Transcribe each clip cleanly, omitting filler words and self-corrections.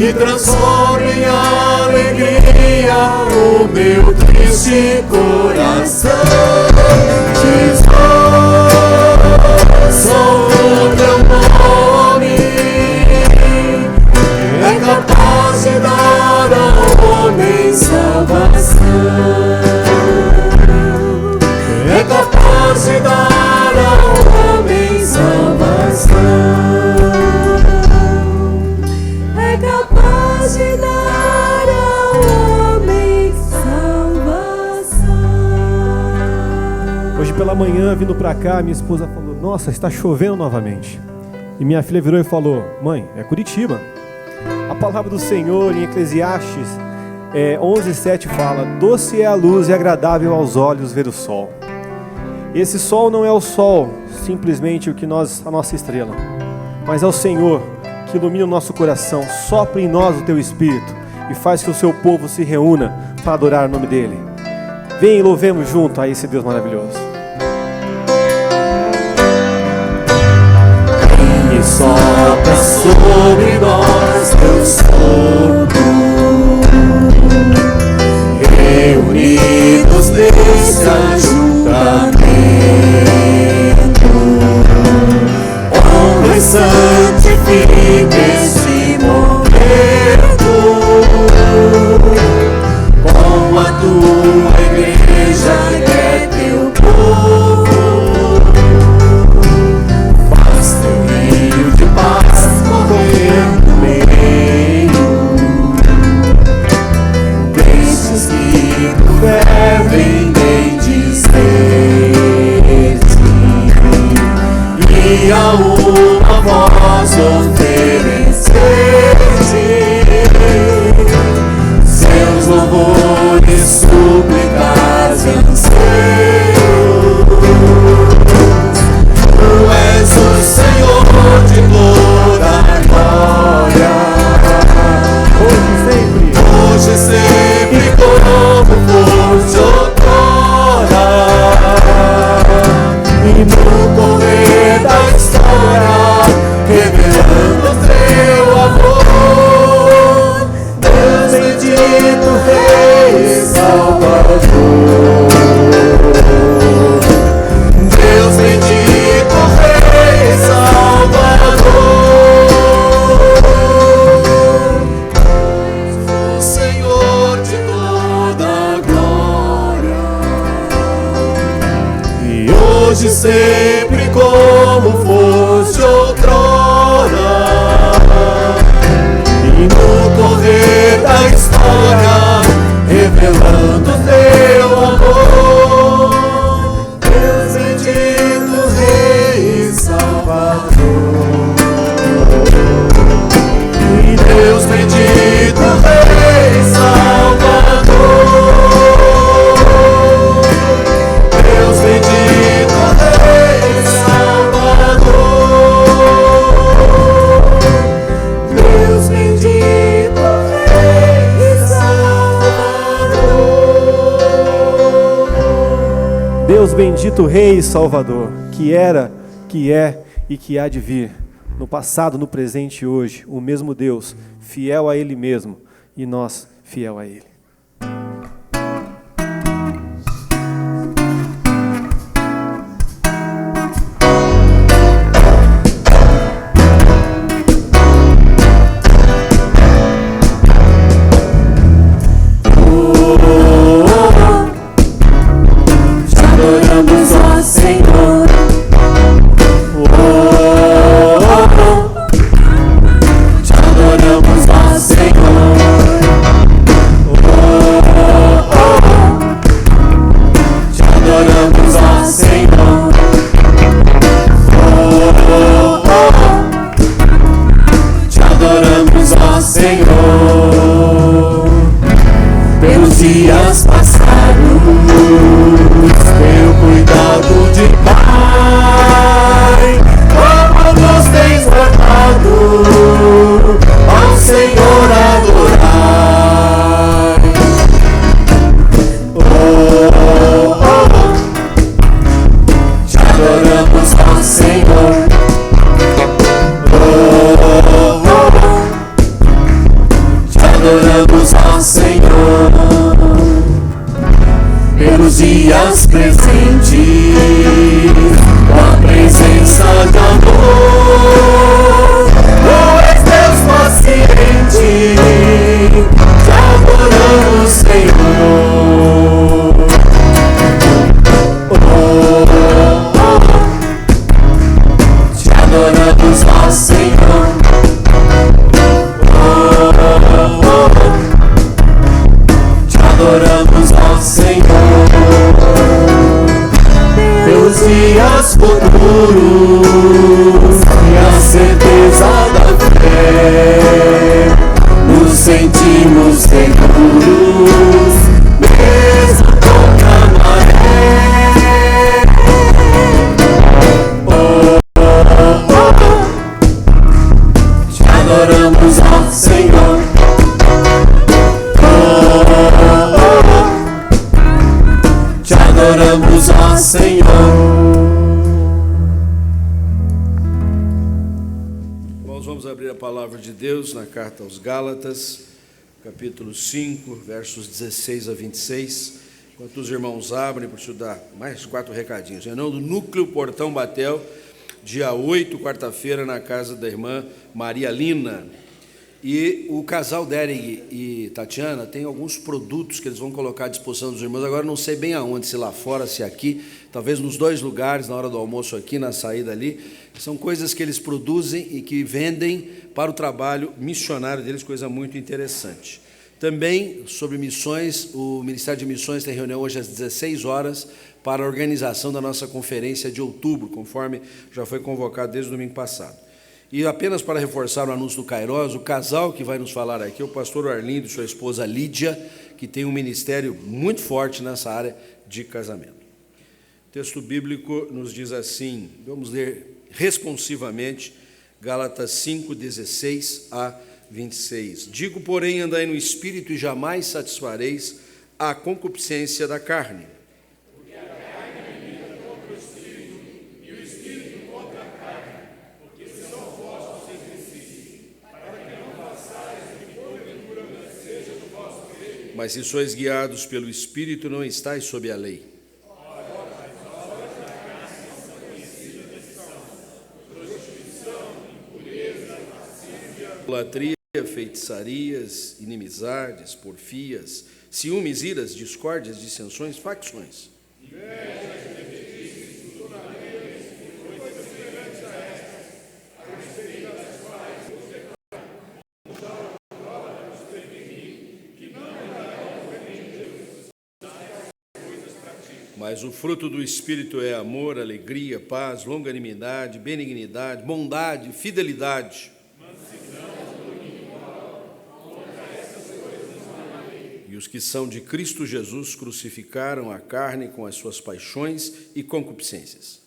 que transforma em alegria o meu triste coração. Jesus, só o teu nome é capaz de dar ao homem salvação. É capaz de dar ao homem salvação. De dar ao homem salvação. Hoje pela manhã, vindo pra cá, minha esposa falou: nossa, está chovendo novamente. E minha filha virou e falou: mãe, é Curitiba. A palavra do Senhor em Eclesiastes 11:7 fala: doce é a luz e agradável aos olhos ver o sol. Esse sol não é o sol, simplesmente a nossa estrela, mas é o Senhor que ilumina o nosso coração, sopra em nós o teu Espírito e faz que o seu povo se reúna para adorar o nome dele. Vem e louvemos junto a esse Deus maravilhoso. E sopra sobre nós teu sopro, reunidos nesse ajuntamento, honra e santifica esse momento, com a tua igreja que é teu povo, faz teu rio de paz correr e a uma voz oferecer-te seus louvores, súplicas e anseios. Tu és o Senhor de toda a glória, hoje sempre como foste outrora, e no correr da história, revelando teu amor. Deus bendito, Rei e Salvador. Deus bendito, Rei e Salvador. O Senhor de toda a glória, e hoje sempre como foste outrora, e no correr da história, revelando teu amor. Deus bendito, Rei e Salvador. E Deus bendito, Rei e Salvador. Deus bendito, Rei e Salvador. Deus bendito, Rei e Salvador. Deus bendito, Rei e Salvador, que era, que é e que há de vir, no passado, no presente e hoje, o mesmo Deus, fiel a Ele mesmo, e nós fiel a Ele. Te adoramos, ó Senhor. Te adoramos, ó Senhor. Te adoramos, ó Senhor. Te adoramos, ó Senhor. Pelos dias passados, teu cuidado de Pai, como nos tens guardado, ao Senhor adorai. Te adoramos, ó Senhor. Te adoramos, ó Senhor. Pelos dias presentes, com a presença de amor, tu és Deus paciente, te adoramos, Senhor. Te adoramos, ó Senhor. Te adoramos, ó Senhor. Pelos dias futuros e a certeza da fé, nos sentimos seguros, mesmo com a maré. Te adoramos, ó Senhor. Te adoramos, ó Senhor. Irmãos, vamos abrir a palavra de Deus na carta aos Gálatas, capítulo 5, versos 16 a 26. Enquanto os irmãos abrem, para eu dar mais 4 recadinhos. Reunião do Núcleo Portão Batel, dia 8, quarta-feira, na casa da irmã Maria Lina. E o casal Derek e Tatiana tem alguns produtos que eles vão colocar à disposição dos irmãos. Agora não sei bem aonde, se lá fora, se aqui, talvez nos 2 lugares, na hora do almoço aqui, na saída ali. São coisas que eles produzem e que vendem para o trabalho missionário deles, coisa muito interessante. Também, sobre missões, o Ministério de Missões tem reunião hoje às 16 horas para a organização da nossa conferência de outubro, conforme já foi convocado desde o domingo passado. E apenas para reforçar o anúncio do Kairos, o casal que vai nos falar aqui é o pastor Arlindo e sua esposa Lídia, que tem um ministério muito forte nessa área de casamento. O texto bíblico nos diz assim, vamos ler responsivamente, Gálatas 5, 16 a 26. Digo, porém, andai no Espírito e jamais satisfareis a concupiscência da carne. Porque a carne é inimiga contra o Espírito, e o Espírito contra a carne, porque são opostos entre si, para que não façais o que porventura seja do vosso querer. Mas se sois guiados pelo Espírito, não estáis sob a lei. Idolatria, feitiçarias, inimizades, porfias, ciúmes, iras, discórdias, dissensões, facções. Mas o fruto do Espírito é amor, alegria, paz, longanimidade, benignidade, bondade, fidelidade. E os que são de Cristo Jesus crucificaram a carne com as suas paixões e concupiscências.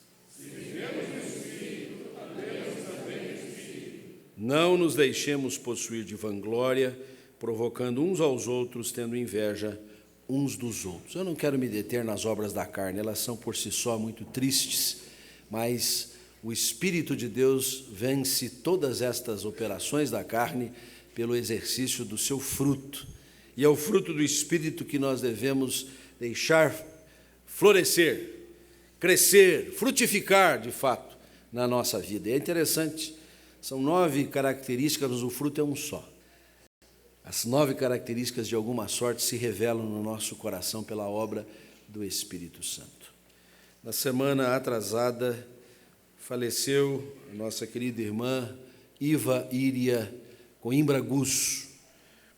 Não nos deixemos possuir de vanglória, provocando uns aos outros, tendo inveja uns dos outros. Eu não quero me deter nas obras da carne, elas são por si só muito tristes, mas o Espírito de Deus vence todas estas operações da carne pelo exercício do seu fruto. E é o fruto do Espírito que nós devemos deixar florescer, crescer, frutificar, de fato, na nossa vida. E é interessante, são 9 características, mas o fruto é um só. As 9 características, de alguma sorte, se revelam no nosso coração pela obra do Espírito Santo. Na semana atrasada, faleceu a nossa querida irmã Iva Iria Coimbra Gusso,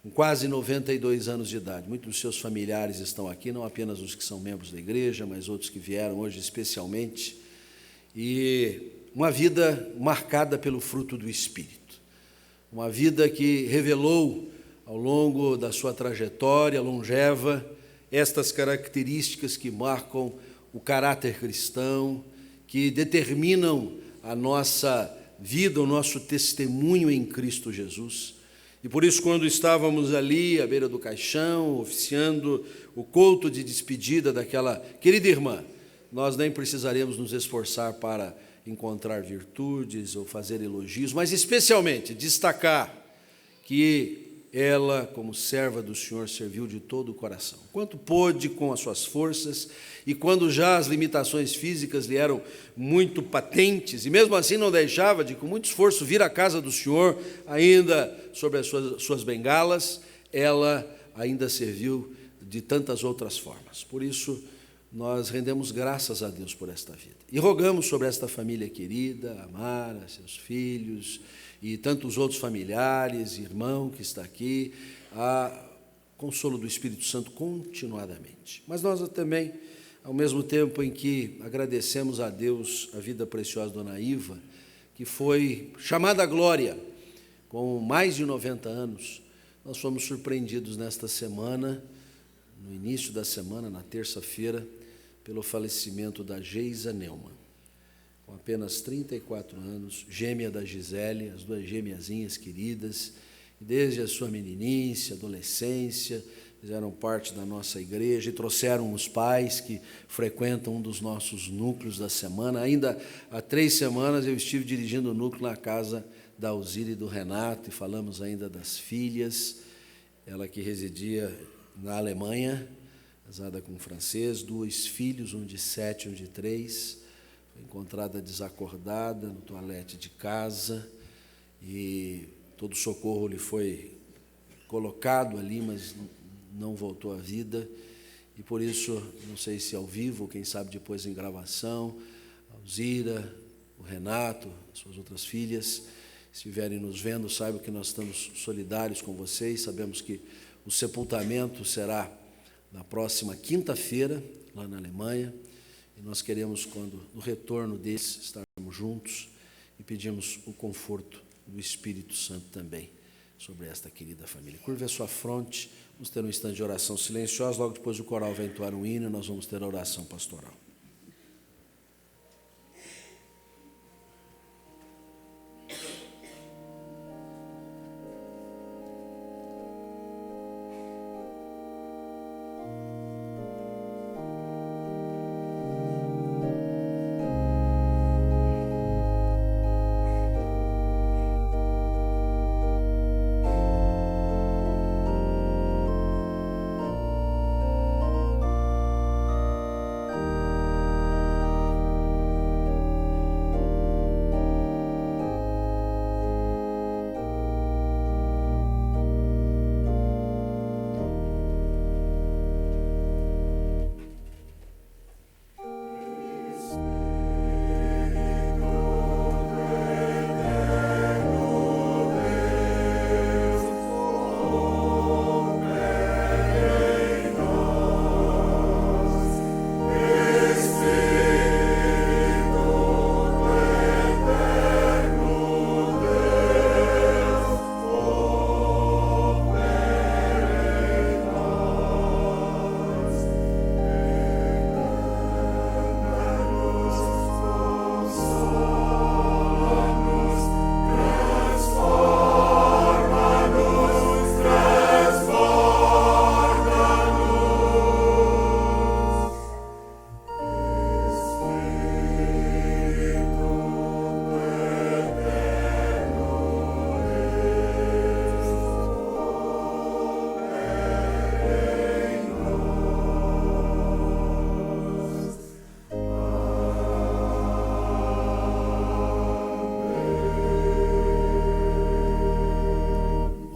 com quase 92 anos de idade. Muitos dos seus familiares estão aqui, não apenas os que são membros da igreja, mas outros que vieram hoje especialmente. E uma vida marcada pelo fruto do Espírito. Uma vida que revelou, ao longo da sua trajetória longeva, estas características que marcam o caráter cristão, que determinam a nossa vida, o nosso testemunho em Cristo Jesus. E por isso, quando estávamos ali à beira do caixão, oficiando o culto de despedida daquela querida irmã, nós nem precisaremos nos esforçar para encontrar virtudes ou fazer elogios, mas especialmente destacar que ela, como serva do Senhor, serviu de todo o coração, quanto pôde com as suas forças, e quando já as limitações físicas lhe eram muito patentes, e mesmo assim não deixava de, com muito esforço, vir à casa do Senhor, ainda sobre as suas bengalas, ela ainda serviu de tantas outras formas. Por isso, nós rendemos graças a Deus por esta vida. E rogamos sobre esta família querida, Amara, seus filhos, e tantos outros familiares, irmão que está aqui, a consolo do Espírito Santo continuadamente. Mas nós também, ao mesmo tempo em que agradecemos a Deus a vida preciosa da Dona Iva, que foi chamada à glória com mais de 90 anos, nós fomos surpreendidos nesta semana, no início da semana, na terça-feira, pelo falecimento da Geisa Neumann, com apenas 34 anos, gêmea da Gisele, as duas gêmeazinhas queridas, desde a sua meninice, adolescência, fizeram parte da nossa igreja e trouxeram os pais que frequentam um dos nossos núcleos da semana. Ainda há 3 semanas eu estive dirigindo o núcleo na casa da Alzira e do Renato, e falamos ainda das filhas, ela que residia na Alemanha, casada com um francês, 2 filhos, um de 7, um de 3, foi encontrada desacordada no toalete de casa, e todo o socorro lhe foi colocado ali, mas não voltou à vida, e por isso, não sei se ao vivo, quem sabe depois em gravação, a Alzira, o Renato, suas outras filhas, se estiverem nos vendo, saibam que nós estamos solidários com vocês, sabemos que O sepultamento será na próxima quinta-feira, lá na Alemanha, e nós queremos, quando no retorno deles, estarmos juntos e pedimos o conforto do Espírito Santo também sobre esta querida família. Curve a sua fronte, vamos ter um instante de oração silenciosa, logo depois o coral vai entoar um hino e nós vamos ter a oração pastoral.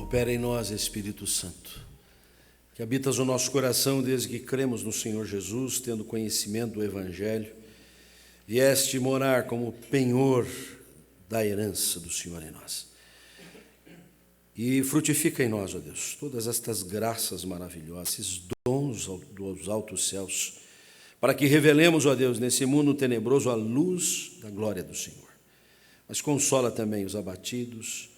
Opera em nós, Espírito Santo, que habitas o nosso coração desde que cremos no Senhor Jesus, tendo conhecimento do Evangelho, vieste morar como penhor da herança do Senhor em nós. E frutifica em nós, ó Deus, todas estas graças maravilhosas, esses dons dos altos céus, para que revelemos, ó Deus, nesse mundo tenebroso a luz da glória do Senhor. Mas consola também os abatidos,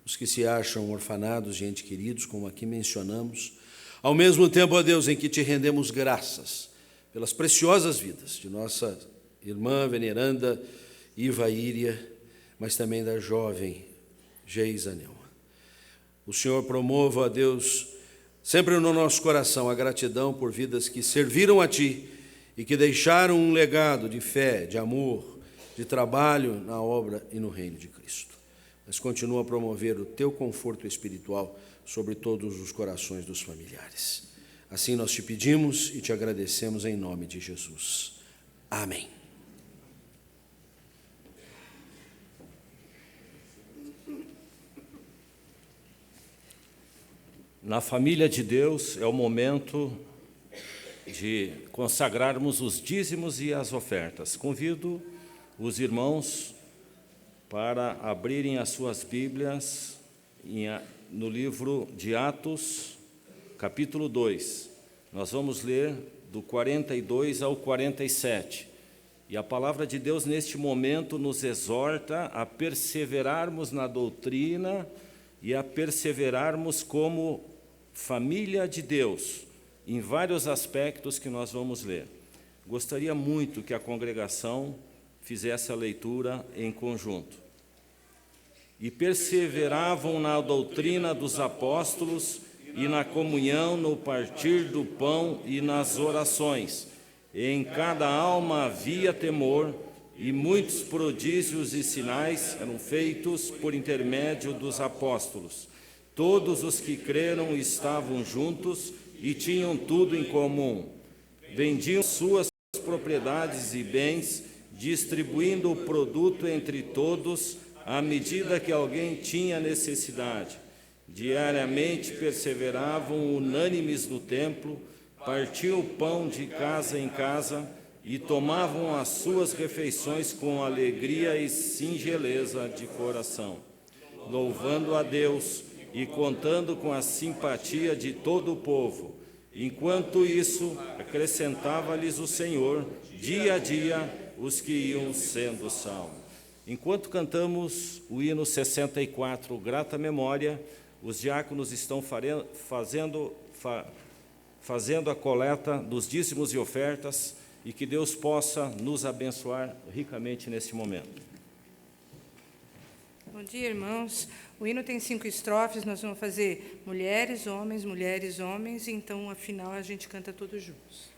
os que se acham orfanados de entes queridos, como aqui mencionamos, ao mesmo tempo, ó Deus, em que te rendemos graças pelas preciosas vidas de nossa irmã veneranda Iva Íria, mas também da jovem Geisa Neumann. O Senhor promova, ó Deus, sempre no nosso coração a gratidão por vidas que serviram a Ti e que deixaram um legado de fé, de amor, de trabalho na obra e no reino de Cristo. Mas continua a promover o Teu conforto espiritual sobre todos os corações dos familiares. Assim nós te pedimos e te agradecemos em nome de Jesus. Amém. Na família de Deus é o momento de consagrarmos os dízimos e as ofertas. Convido os irmãos para abrirem as suas Bíblias no livro de Atos, capítulo 2. Nós vamos ler do 42 ao 47. E a palavra de Deus, neste momento, nos exorta a perseverarmos na doutrina e a perseverarmos como família de Deus, em vários aspectos que nós vamos ler. Gostaria muito que a congregação fizesse a leitura em conjunto. E perseveravam na doutrina dos apóstolos e na comunhão, no partir do pão e nas orações. E em cada alma havia temor, e muitos prodígios e sinais eram feitos por intermédio dos apóstolos. Todos os que creram estavam juntos e tinham tudo em comum. Vendiam suas propriedades e bens, distribuindo o produto entre todos, à medida que alguém tinha necessidade. Diariamente perseveravam unânimes no templo, partiam o pão de casa em casa e tomavam as suas refeições com alegria e singeleza de coração, louvando a Deus e contando com a simpatia de todo o povo. Enquanto isso, acrescentava-lhes o Senhor, dia a dia, os que iam sendo salvos. Enquanto cantamos o hino 64, Grata Memória, os diáconos estão fazendo a coleta dos dízimos e ofertas, e que Deus possa nos abençoar ricamente nesse momento. Bom dia, irmãos. O hino tem 5 estrofes, nós vamos fazer mulheres, homens, então, afinal, a gente canta todos juntos.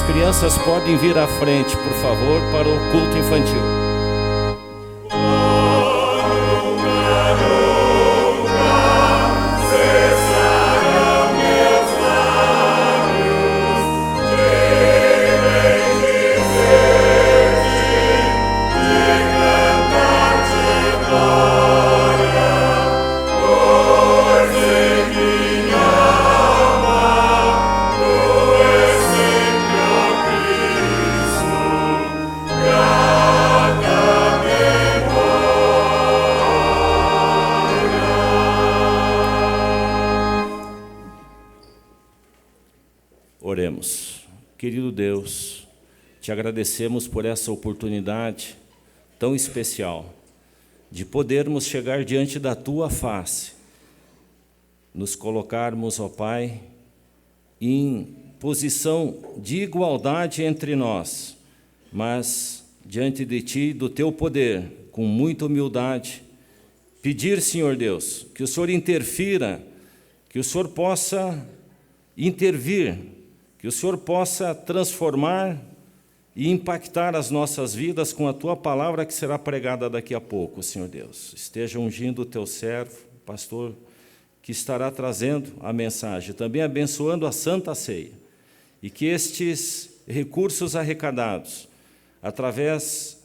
Crianças podem vir à frente, por favor, para o culto infantil. Oremos. Querido Deus, te agradecemos por essa oportunidade tão especial de podermos chegar diante da Tua face, nos colocarmos, ó Pai, em posição de igualdade entre nós, mas diante de Ti, do Teu poder, com muita humildade, pedir, Senhor Deus, que o Senhor interfira, que o Senhor possa intervir, que o Senhor possa transformar e impactar as nossas vidas com a Tua palavra que será pregada daqui a pouco, Senhor Deus. Esteja ungindo o Teu servo, pastor, que estará trazendo a mensagem, também abençoando a Santa Ceia, e que estes recursos arrecadados, através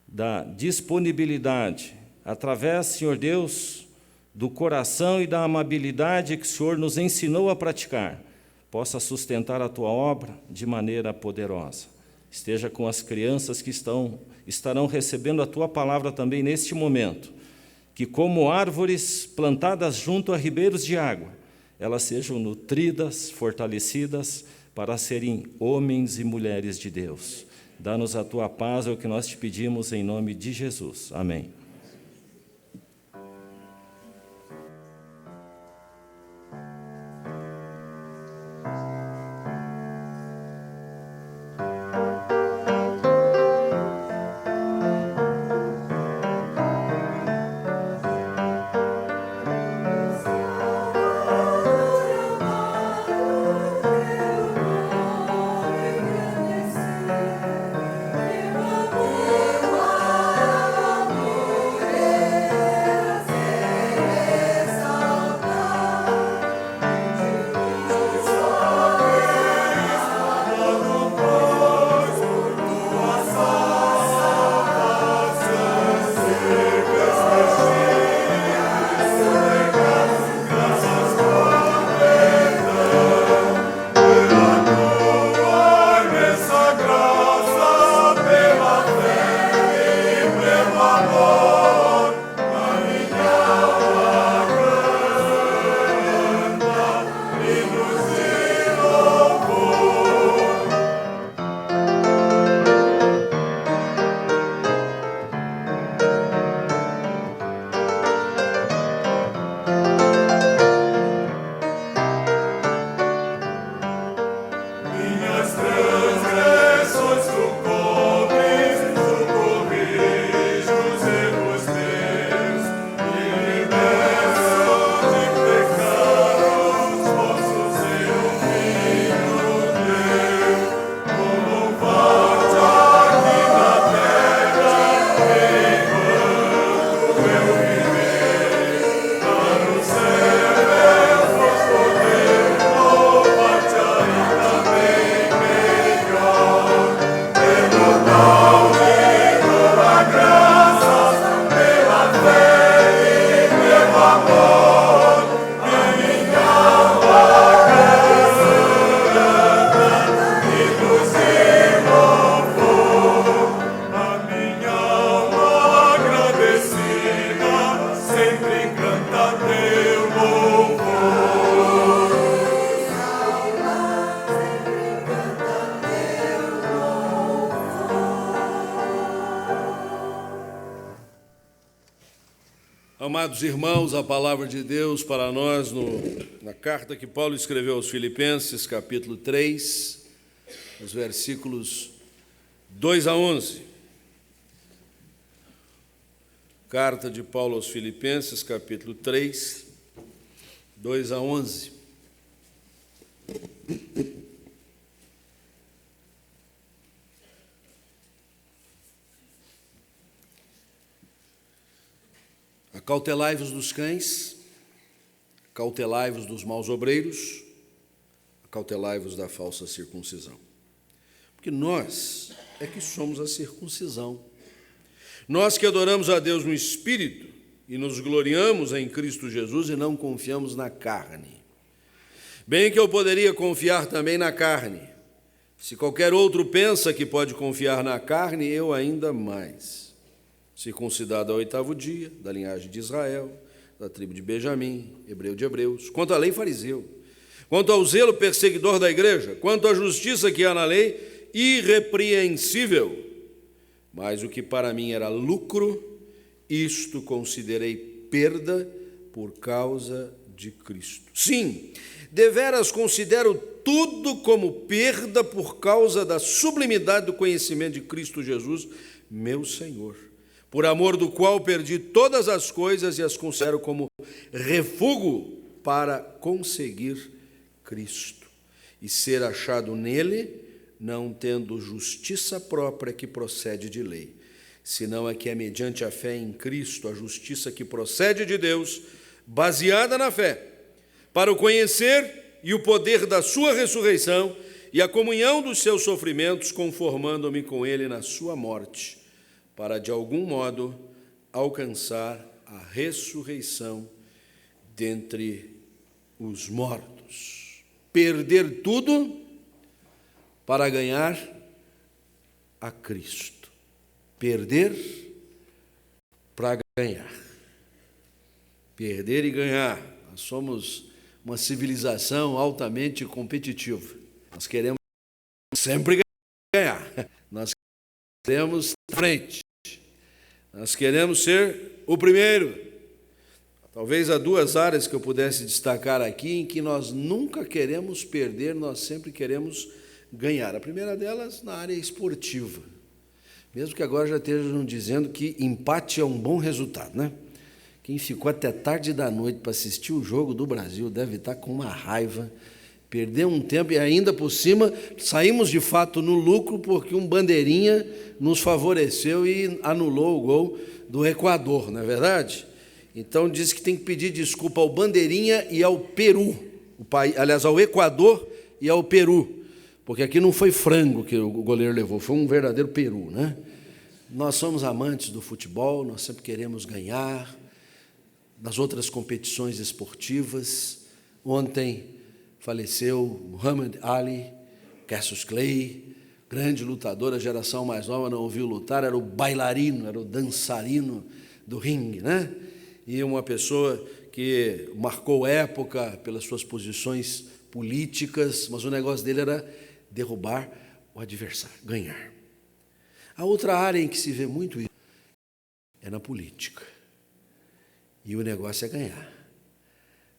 da disponibilidade, através, Senhor Deus, do coração e da amabilidade que o Senhor nos ensinou a praticar, possa sustentar a Tua obra de maneira poderosa. Esteja com as crianças que estarão recebendo a Tua palavra também neste momento, que como árvores plantadas junto a ribeiros de água, elas sejam nutridas, fortalecidas, para serem homens e mulheres de Deus. Dá-nos a tua paz, é o que nós te pedimos em nome de Jesus. Amém. Amados irmãos, a palavra de Deus para nós na carta que Paulo escreveu aos Filipenses, capítulo 3, os versículos 2 a 11. Carta de Paulo aos Filipenses, capítulo 3, 2 a 11. Acautelai-vos dos cães, cautelai-vos dos maus obreiros, acautelai-vos da falsa circuncisão. Porque nós é que somos a circuncisão. Nós que adoramos a Deus no Espírito e nos gloriamos em Cristo Jesus e não confiamos na carne. Bem que eu poderia confiar também na carne. Se qualquer outro pensa que pode confiar na carne, eu ainda mais. Circuncidado ao 8º dia, da linhagem de Israel, da tribo de Benjamim, hebreu de hebreus, quanto à lei fariseu, quanto ao zelo perseguidor da igreja, quanto à justiça que há na lei, irrepreensível. Mas o que para mim era lucro, isto considerei perda por causa de Cristo. Sim, deveras considero tudo como perda por causa da sublimidade do conhecimento de Cristo Jesus, meu Senhor, por amor do qual perdi todas as coisas e as considero como refúgio para conseguir Cristo e ser achado nele, não tendo justiça própria que procede de lei, senão a que é mediante a fé em Cristo, a justiça que procede de Deus, baseada na fé, para o conhecer e o poder da sua ressurreição e a comunhão dos seus sofrimentos, conformando-me com ele na sua morte, para de algum modo alcançar a ressurreição dentre os mortos. Perder tudo para ganhar a Cristo. Perder para ganhar. Perder e ganhar. Nós somos uma civilização altamente competitiva. Nós queremos sempre ganhar. Nós queremos frente. Nós queremos ser o primeiro. Talvez há duas áreas que eu pudesse destacar aqui em que nós nunca queremos perder, nós sempre queremos ganhar. A primeira delas na área esportiva. Mesmo que agora já estejam dizendo que empate é um bom resultado, né? Quem ficou até tarde da noite para assistir o jogo do Brasil deve estar com uma raiva, perdeu um tempo e ainda por cima saímos de fato no lucro porque um bandeirinha nos favoreceu e anulou o gol do Equador, não é verdade? Então diz que tem que pedir desculpa ao bandeirinha e ao Peru, aliás, ao Equador e ao Peru, porque aqui não foi frango que o goleiro levou, foi um verdadeiro peru, né? Nós somos amantes do futebol, nós sempre queremos ganhar, nas outras competições esportivas. Ontem faleceu Muhammad Ali, Cassius Clay, grande lutador, a geração mais nova não ouviu lutar, era o bailarino, era o dançarino do ringue, né? E uma pessoa que marcou época pelas suas posições políticas, mas o negócio dele era derrubar o adversário, ganhar. A outra área em que se vê muito isso é na política. E o negócio é ganhar.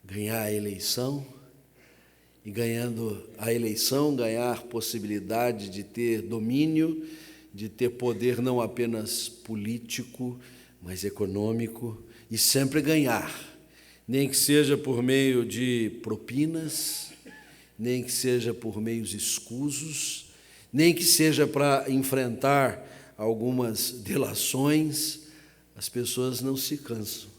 Ganhar a eleição, e ganhando a eleição, ganhar possibilidade de ter domínio, de ter poder não apenas político, mas econômico, e sempre ganhar, nem que seja por meio de propinas, nem que seja por meios escusos, nem que seja para enfrentar algumas delações. As pessoas não se cansam.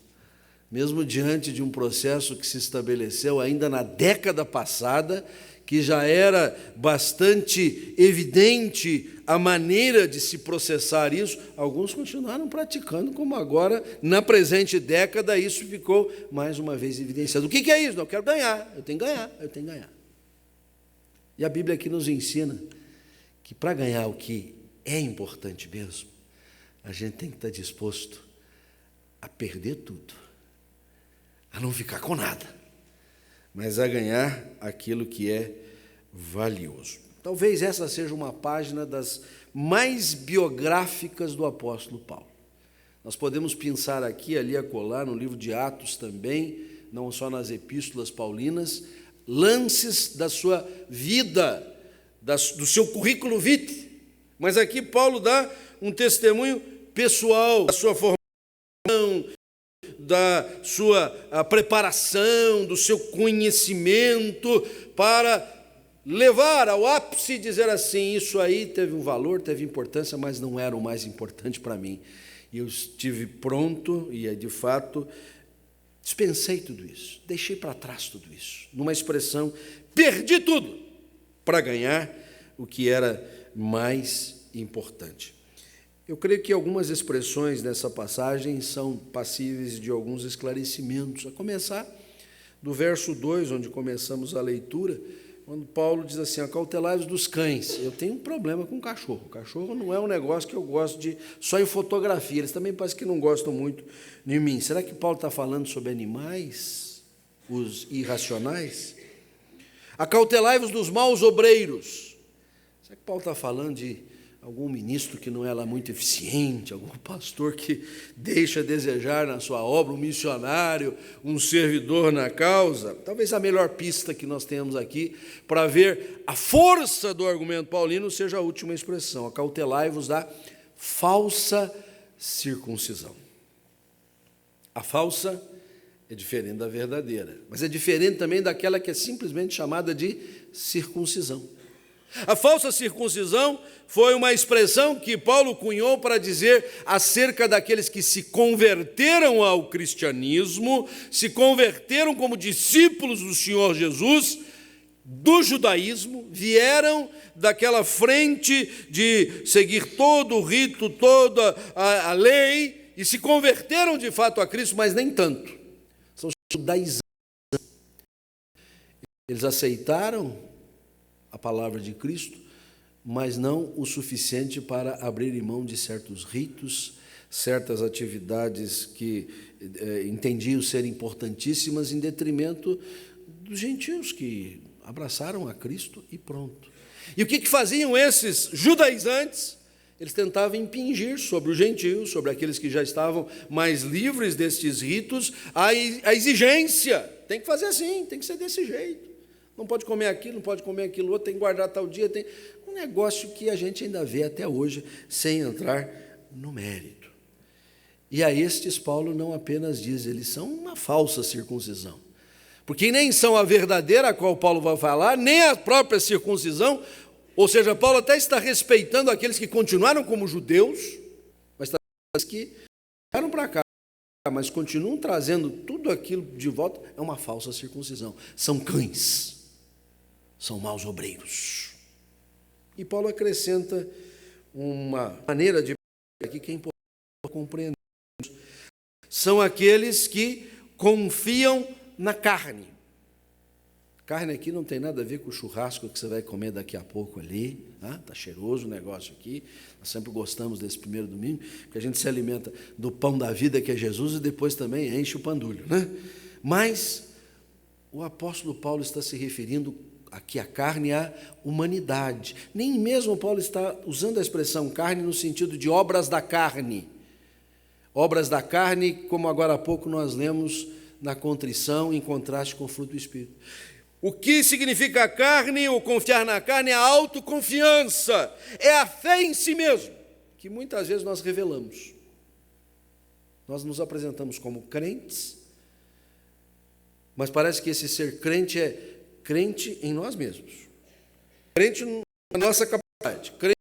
Mesmo diante de um processo que se estabeleceu ainda na década passada, que já era bastante evidente a maneira de se processar isso, alguns continuaram praticando, como agora, na presente década, isso ficou mais uma vez evidenciado. O que é isso? Não, eu quero ganhar, eu tenho que ganhar, eu tenho que ganhar. E a Bíblia aqui nos ensina que para ganhar o que é importante mesmo, a gente tem que estar disposto a perder tudo, a não ficar com nada, mas a ganhar aquilo que é valioso. Talvez essa seja uma página das mais biográficas do apóstolo Paulo. Nós podemos pensar aqui, ali, acolá, no livro de Atos também, não só nas epístolas paulinas, lances da sua vida, do seu currículo vitae, mas aqui Paulo dá um testemunho pessoal da sua formação, da sua preparação, do seu conhecimento, para levar ao ápice e dizer assim, isso aí teve um valor, teve importância, mas não era o mais importante para mim. E eu estive pronto e, de fato, dispensei tudo isso, deixei para trás tudo isso. Numa expressão, perdi tudo para ganhar o que era mais importante. Eu creio que algumas expressões nessa passagem são passíveis de alguns esclarecimentos, a começar do verso 2, onde começamos a leitura, quando Paulo diz assim, acautelai-vos dos cães. Eu tenho um problema com cachorro. O cachorro não é um negócio que eu gosto de só em fotografia. Eles também parece que não gostam muito de mim. Será que Paulo está falando sobre animais, os irracionais? Acautelai-vos dos maus obreiros. Será que Paulo está falando de algum ministro que não é lá muito eficiente, algum pastor que deixa a desejar na sua obra, um missionário, um servidor na causa? Talvez a melhor pista que nós temos aqui para ver a força do argumento paulino seja a última expressão, acautelai-vos da falsa circuncisão. A falsa é diferente da verdadeira, mas é diferente também daquela que é simplesmente chamada de circuncisão. A falsa circuncisão foi uma expressão que Paulo cunhou para dizer acerca daqueles que se converteram ao cristianismo, se converteram como discípulos do Senhor Jesus, do judaísmo, vieram daquela frente de seguir todo o rito, toda a lei, e se converteram de fato a Cristo, mas nem tanto. São judaizantes. Eles aceitaram a palavra de Cristo, mas não o suficiente para abrir mão de certos ritos, certas atividades que entendiam ser importantíssimas em detrimento dos gentios que abraçaram a Cristo e pronto. E o que faziam esses judaizantes? Eles tentavam impingir sobre os gentios, sobre aqueles que já estavam mais livres destes ritos, a exigência. Tem que fazer assim, tem que ser desse jeito. Não pode comer aquilo, não pode comer aquilo outro, tem que guardar tal dia. Tem um negócio que a gente ainda vê até hoje, sem entrar no mérito. E a estes Paulo não apenas diz, eles são uma falsa circuncisão. Porque nem são a verdadeira a qual Paulo vai falar, nem a própria circuncisão. Ou seja, Paulo até está respeitando aqueles que continuaram como judeus, mas está dizendo que vieram para cá, mas continuam trazendo tudo aquilo de volta, é uma falsa circuncisão. São cães, são maus obreiros. E Paulo acrescenta uma maneira de aqui que é importante compreender. São aqueles que confiam na carne. Carne aqui não tem nada a ver com o churrasco que você vai comer daqui a pouco ali. Está cheiroso o negócio aqui. Nós sempre gostamos desse primeiro domingo, porque a gente se alimenta do pão da vida que é Jesus e depois também enche o pandulho, né? Mas o apóstolo Paulo está se referindo aqui à carne e à humanidade. Nem mesmo Paulo está usando a expressão carne no sentido de obras da carne. Obras da carne, como agora há pouco nós lemos na contrição, em contraste com o fruto do Espírito. O que significa a carne, ou confiar na carne, é a autoconfiança, é a fé em si mesmo, que muitas vezes nós revelamos. Nós nos apresentamos como crentes, mas parece que esse ser crente é crente em nós mesmos, crente na nossa capacidade, crente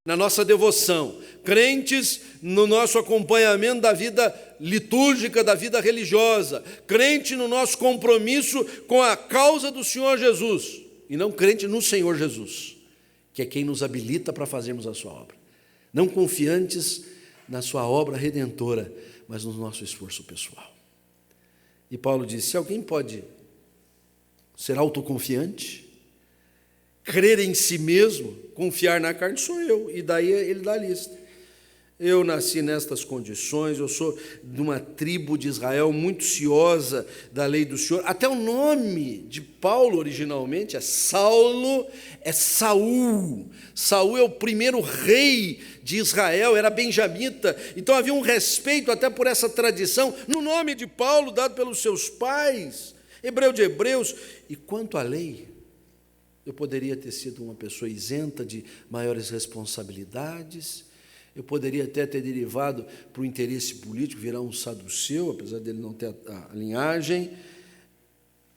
na nossa devoção, crentes no nosso acompanhamento da vida litúrgica, da vida religiosa, crente no nosso compromisso com a causa do Senhor Jesus, e não crente no Senhor Jesus, que é quem nos habilita para fazermos a sua obra. Não confiantes na sua obra redentora, mas no nosso esforço pessoal. E Paulo diz, se alguém pode ser autoconfiante, crer em si mesmo, confiar na carne, sou eu. E daí ele dá a lista. Eu nasci nestas condições, eu sou de uma tribo de Israel muito ciosa da lei do Senhor. Até o nome de Paulo originalmente é Saulo, é Saul. Saul é o primeiro rei de Israel, era benjamita. Então havia um respeito até por essa tradição, no nome de Paulo, dado pelos seus pais, hebreu de hebreus. E quanto à lei, eu poderia ter sido uma pessoa isenta de maiores responsabilidades, eu poderia até ter derivado para o interesse político, virar um saduceu, apesar dele não ter a linhagem,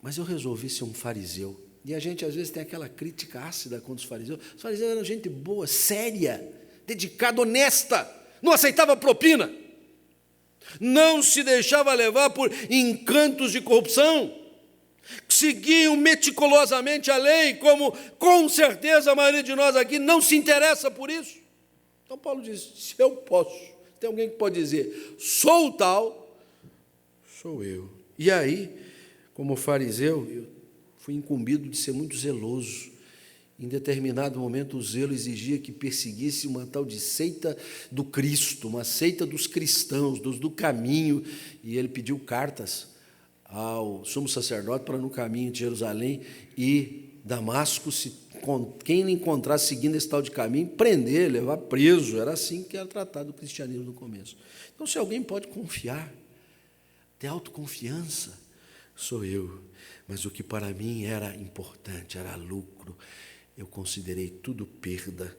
mas eu resolvi ser um fariseu. E a gente às vezes tem aquela crítica ácida contra os fariseus. Os fariseus eram gente boa, séria, dedicada, honesta, não aceitava propina, não se deixava levar por encantos de corrupção, seguiam meticulosamente a lei, como com certeza a maioria de nós aqui não se interessa por isso. Então Paulo diz, se eu posso, tem alguém que pode dizer, sou o tal, sou eu. E aí, como fariseu, eu fui incumbido de ser muito zeloso. Em determinado momento o zelo exigia que perseguisse uma tal de seita do Cristo, uma seita dos cristãos, dos do caminho, e ele pediu cartas ao sumo sacerdote para no caminho de Jerusalém e Damasco, quem ele encontrasse seguindo esse tal de caminho, prender, levar preso. Era assim que era tratado o cristianismo no começo. Então, se alguém pode confiar, ter autoconfiança, sou eu. Mas o que para mim era importante, era lucro, eu considerei tudo perda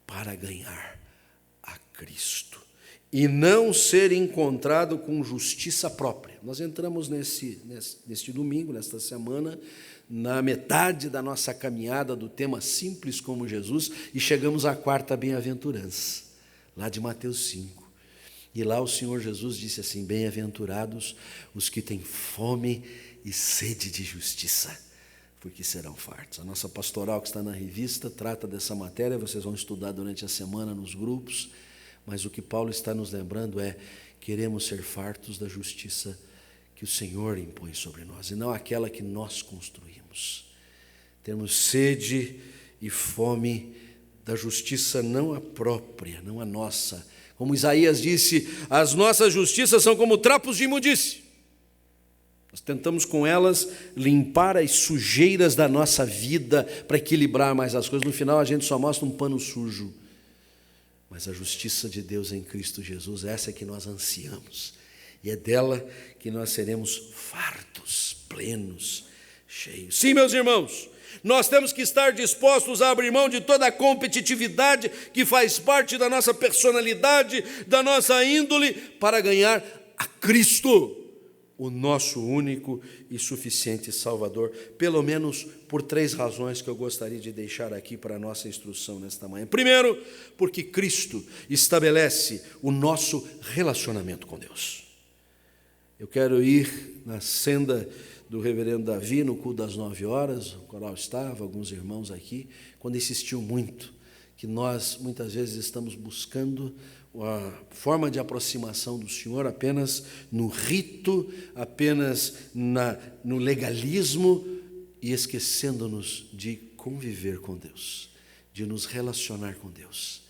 para ganhar a Cristo e não ser encontrado com justiça própria. Nós entramos neste domingo, nesta semana, na metade da nossa caminhada do tema Simples como Jesus, e chegamos à quarta bem-aventurança, lá de Mateus 5. E lá o Senhor Jesus disse assim, bem-aventurados os que têm fome e sede de justiça, porque serão fartos. A nossa pastoral que está na revista trata dessa matéria, vocês vão estudar durante a semana nos grupos, mas o que Paulo está nos lembrando é, queremos ser fartos da justiça que o Senhor impõe sobre nós, e não aquela que nós construímos. Temos sede e fome da justiça não a própria, não a nossa. Como Isaías disse, as nossas justiças são como trapos de imundície. Nós tentamos com elas limpar as sujeiras da nossa vida para equilibrar mais as coisas. No final a gente só mostra um pano sujo. Mas a justiça de Deus em Cristo Jesus, essa é que nós ansiamos. E é dela que nós seremos fartos, plenos, cheios. Sim, meus irmãos, nós temos que estar dispostos a abrir mão de toda a competitividade que faz parte da nossa personalidade, da nossa índole, para ganhar a Cristo, o nosso único e suficiente Salvador, pelo menos por 3 razões que eu gostaria de deixar aqui para a nossa instrução nesta manhã. Primeiro, porque Cristo estabelece o nosso relacionamento com Deus. Eu quero ir na senda do reverendo Davi, no culto das 9 horas, o coral estava, alguns irmãos aqui, quando insistiu muito, que nós muitas vezes estamos buscando a forma de aproximação do Senhor apenas no rito, apenas no legalismo, e esquecendo-nos de conviver com Deus, de nos relacionar com Deus,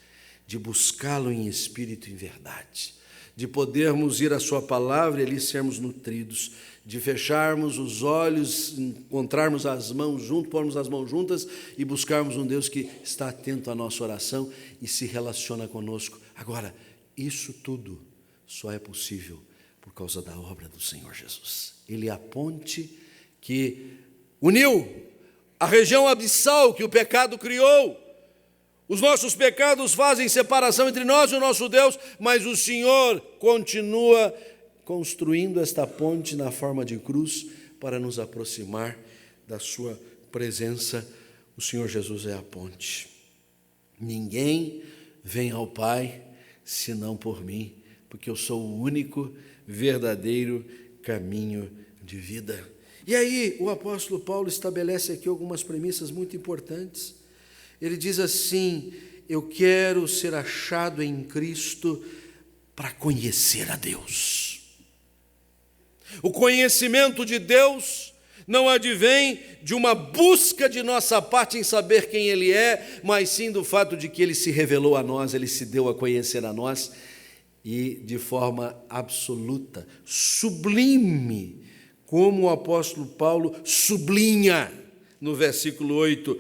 de buscá-lo em espírito e em verdade, de podermos ir à sua palavra e ali sermos nutridos, de fecharmos os olhos, encontrarmos as mãos juntas, pormos as mãos juntas e buscarmos um Deus que está atento à nossa oração e se relaciona conosco. Agora, isso tudo só é possível por causa da obra do Senhor Jesus. Ele é a ponte que uniu a região abissal que o pecado criou. Os nossos pecados fazem separação entre nós e o nosso Deus, mas o Senhor continua construindo esta ponte na forma de cruz para nos aproximar da sua presença. O Senhor Jesus é a ponte. Ninguém vem ao Pai senão por mim, porque eu sou o único verdadeiro caminho de vida. E aí o apóstolo Paulo estabelece aqui algumas premissas muito importantes. Ele diz assim: eu quero ser achado em Cristo para conhecer a Deus. O conhecimento de Deus não advém de uma busca de nossa parte em saber quem Ele é, mas sim do fato de que Ele se revelou a nós, Ele se deu a conhecer a nós, e de forma absoluta, sublime, como o apóstolo Paulo sublinha no versículo 8,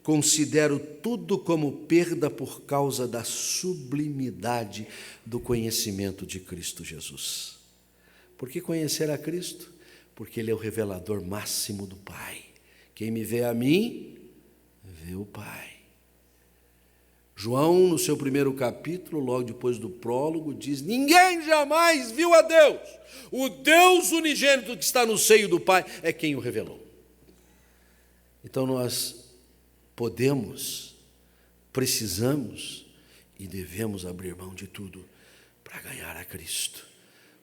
considero tudo como perda por causa da sublimidade do conhecimento de Cristo Jesus. Por que conhecer a Cristo? Porque Ele é o revelador máximo do Pai. Quem me vê a mim, vê o Pai. João, no seu primeiro capítulo, logo depois do prólogo, diz: ninguém jamais viu a Deus. O Deus unigênito que está no seio do Pai é quem o revelou. Então nós podemos, precisamos e devemos abrir mão de tudo para ganhar a Cristo.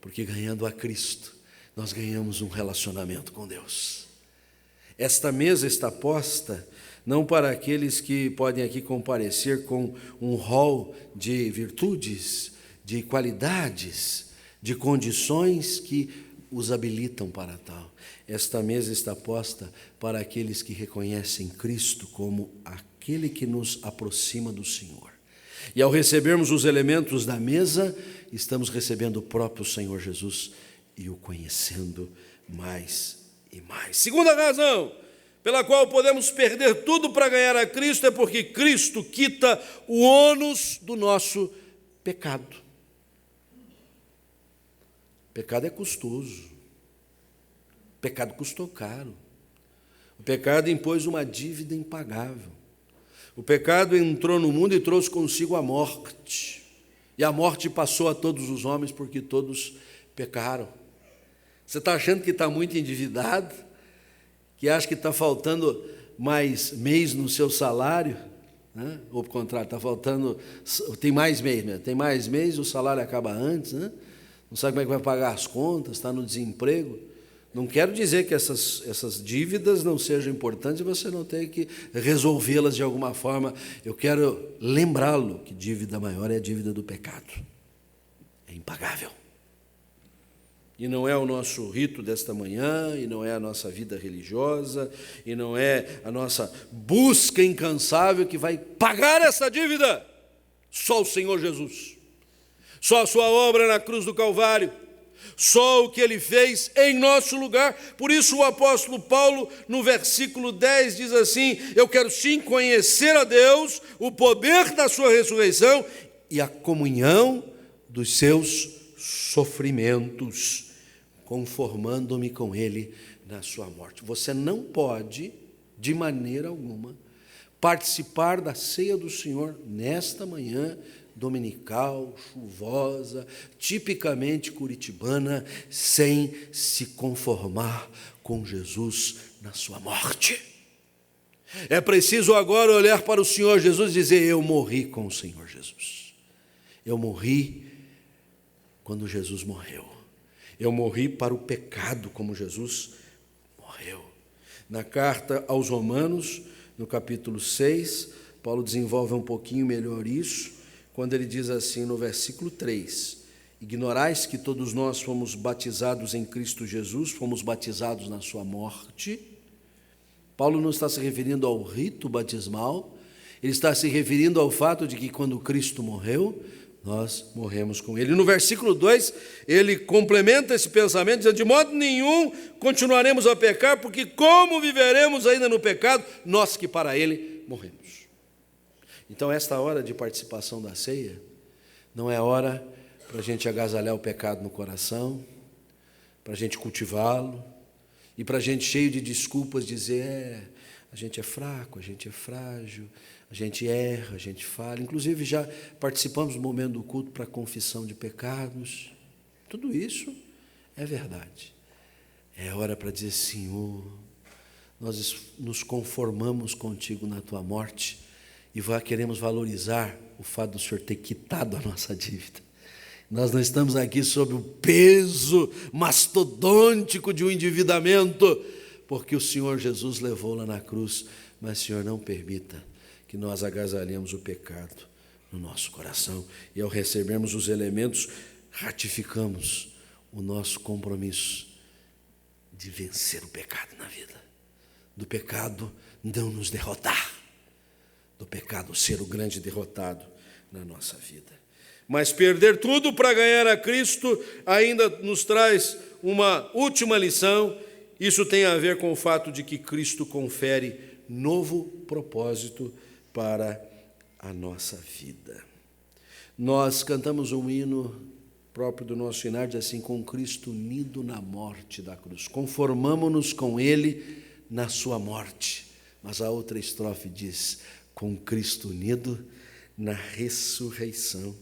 Porque ganhando a Cristo, nós ganhamos um relacionamento com Deus. Esta mesa está posta não para aqueles que podem aqui comparecer com um rol de virtudes, de qualidades, de condições que os habilitam para tal. Esta mesa está posta para aqueles que reconhecem Cristo como aquele que nos aproxima do Senhor. E ao recebermos os elementos da mesa, estamos recebendo o próprio Senhor Jesus e o conhecendo mais e mais. Segunda razão pela qual podemos perder tudo para ganhar a Cristo é porque Cristo quita o ônus do nosso pecado. O pecado é custoso. O pecado custou caro. O pecado impôs uma dívida impagável. O pecado entrou no mundo e trouxe consigo a morte. E a morte passou a todos os homens porque todos pecaram. Você está achando que está muito endividado? Que acha que está faltando mais mês no seu salário? Né? Ou, por contrário, está faltando... Tem mais mês, o salário acaba antes, né? Não sabe como é que vai pagar as contas, está no desemprego. Não quero dizer que essas dívidas não sejam importantes e você não tem que resolvê-las de alguma forma. Eu quero lembrá-lo que dívida maior é a dívida do pecado. É impagável. E não é o nosso rito desta manhã, e não é a nossa vida religiosa, e não é a nossa busca incansável que vai pagar essa dívida. Só o Senhor Jesus. Só a sua obra na cruz do Calvário. só o que ele fez em nosso lugar. Por isso o apóstolo Paulo, no versículo 10, diz assim: eu quero sim conhecer a Deus, o poder da sua ressurreição e a comunhão dos seus sofrimentos, conformando-me com ele na sua morte. Você não pode, de maneira alguma, participar da ceia do Senhor nesta manhã dominical, chuvosa, tipicamente curitibana, sem se conformar com Jesus na sua morte. É preciso agora olhar para o Senhor Jesus e dizer: eu morri com o Senhor Jesus. Eu morri quando Jesus morreu. Eu morri para o pecado como Jesus morreu. Na carta aos Romanos, no capítulo 6, Paulo desenvolve um pouquinho melhor isso, quando ele diz assim no versículo 3: ignorais que todos nós fomos batizados em Cristo Jesus, fomos batizados na sua morte. Paulo não está se referindo ao rito batismal, ele está se referindo ao fato de que quando Cristo morreu, nós morremos com ele. No versículo 2, ele complementa esse pensamento, dizendo: de modo nenhum continuaremos a pecar, porque como viveremos ainda no pecado, nós que para ele morremos. Então esta hora de participação da ceia não é hora para a gente agasalhar o pecado no coração, para a gente cultivá-lo, e para a gente, cheio de desculpas, dizer: a gente é fraco, a gente é frágil, a gente erra, a gente falha. Inclusive já participamos do momento do culto para a confissão de pecados. Tudo isso é verdade. É hora para dizer: Senhor, nós nos conformamos contigo na tua morte e queremos valorizar o fato do Senhor ter quitado a nossa dívida. Nós não estamos aqui sob o peso mastodôntico de um endividamento, porque o Senhor Jesus levou lá na cruz, mas, Senhor, não permita que nós agasalhemos o pecado no nosso coração, e ao recebermos os elementos, ratificamos o nosso compromisso de vencer o pecado na vida, do pecado não nos derrotar, do pecado ser o grande derrotado na nossa vida. Mas perder tudo para ganhar a Cristo ainda nos traz uma última lição. Isso tem a ver com o fato de que Cristo confere novo propósito para a nossa vida. Nós cantamos um hino próprio do nosso hinário, diz assim: com Cristo unido na morte da cruz, conformamo-nos com Ele na sua morte. Mas a outra estrofe diz: com Cristo unido na ressurreição.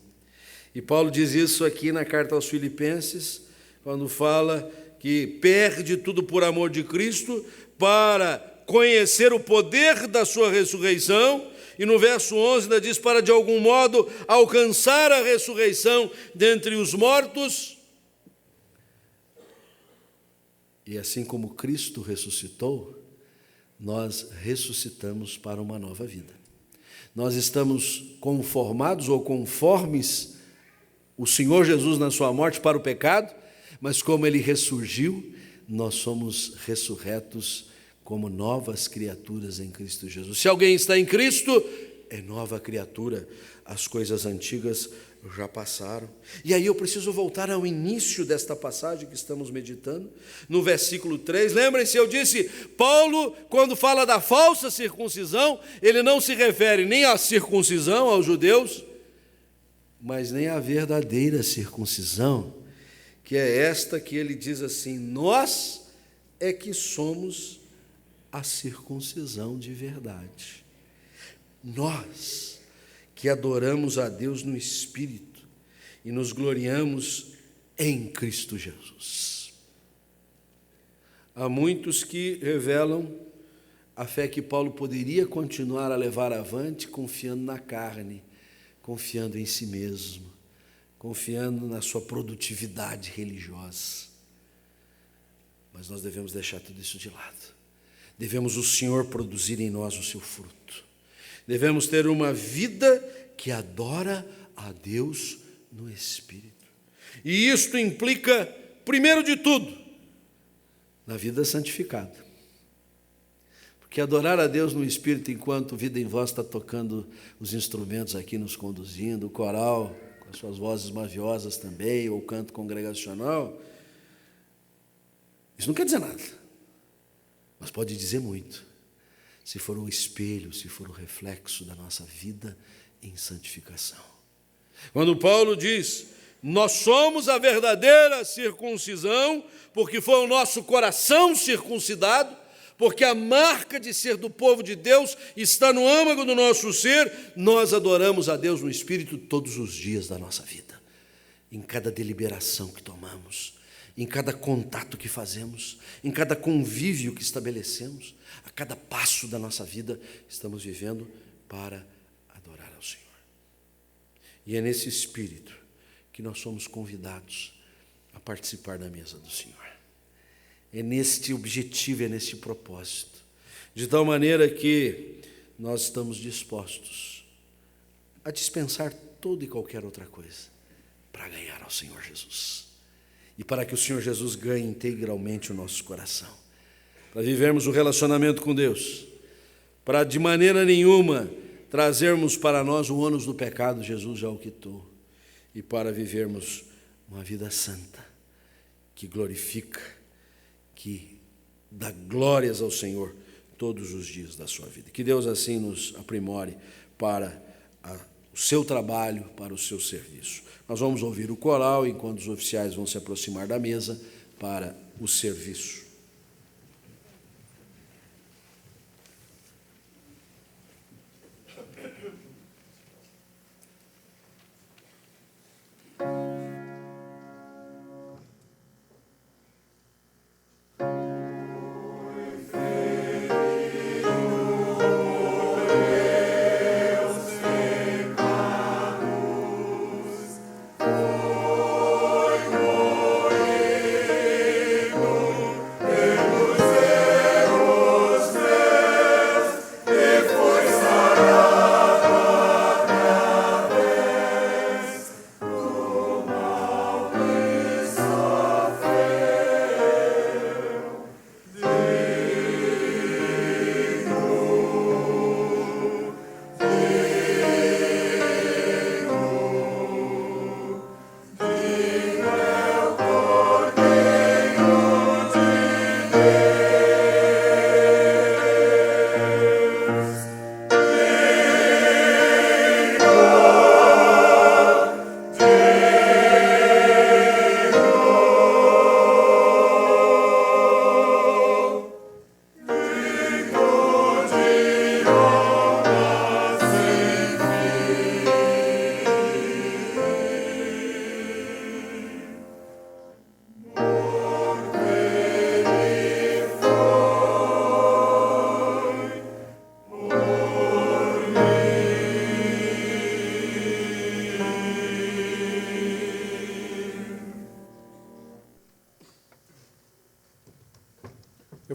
E Paulo diz isso aqui na carta aos Filipenses, quando fala que perde tudo por amor de Cristo para conhecer o poder da sua ressurreição. E no verso 11 ainda diz: para de algum modo alcançar a ressurreição dentre os mortos. E assim como Cristo ressuscitou, nós ressuscitamos para uma nova vida. Nós estamos conformados ou conformes o Senhor Jesus na sua morte para o pecado, mas como Ele ressurgiu, nós somos ressurretos como novas criaturas em Cristo Jesus. Se alguém está em Cristo, é nova criatura, as coisas antigas já passaram. E aí eu preciso voltar ao início desta passagem que estamos meditando, no versículo 3, lembrem-se, eu disse, Paulo, quando fala da falsa circuncisão, ele não se refere nem à circuncisão aos judeus, mas nem à verdadeira circuncisão, que é esta que ele diz assim: nós é que somos a circuncisão de verdade. Nós que adoramos a Deus no Espírito e nos gloriamos em Cristo Jesus. Há muitos que revelam a fé que Paulo poderia continuar a levar avante confiando na carne, confiando em si mesmo, confiando na sua produtividade religiosa. Mas nós devemos deixar tudo isso de lado. Devemos o Senhor produzir em nós o seu fruto. Devemos ter uma vida que adora a Deus no Espírito. E isto implica, primeiro de tudo, na vida santificada. Porque adorar a Deus no Espírito enquanto Vida em Voz está tocando os instrumentos aqui, nos conduzindo, o coral, as suas vozes maviosas também, ou canto congregacional, isso não quer dizer nada, mas pode dizer muito, se for um espelho, se for um reflexo da nossa vida em santificação. Quando Paulo diz, nós somos a verdadeira circuncisão, porque foi o nosso coração circuncidado, porque a marca de ser do povo de Deus está no âmago do nosso ser, nós adoramos a Deus no Espírito todos os dias da nossa vida, em cada deliberação que tomamos, em cada contato que fazemos, em cada convívio que estabelecemos, a cada passo da nossa vida, estamos vivendo para adorar ao Senhor. E é nesse espírito que nós somos convidados a participar da mesa do Senhor. É neste objetivo, é neste propósito, de tal maneira que nós estamos dispostos a dispensar toda e qualquer outra coisa para ganhar ao Senhor Jesus. E para que o Senhor Jesus ganhe integralmente o nosso coração, para vivermos o relacionamento com Deus, para de maneira nenhuma trazermos para nós o ônus do pecado, Jesus já o quitou, e para vivermos uma vida santa, que glorifica, que dá glórias ao Senhor todos os dias da sua vida. Que Deus assim nos aprimore para o seu trabalho, para o seu serviço. Nós vamos ouvir o coral enquanto os oficiais vão se aproximar da mesa para o serviço.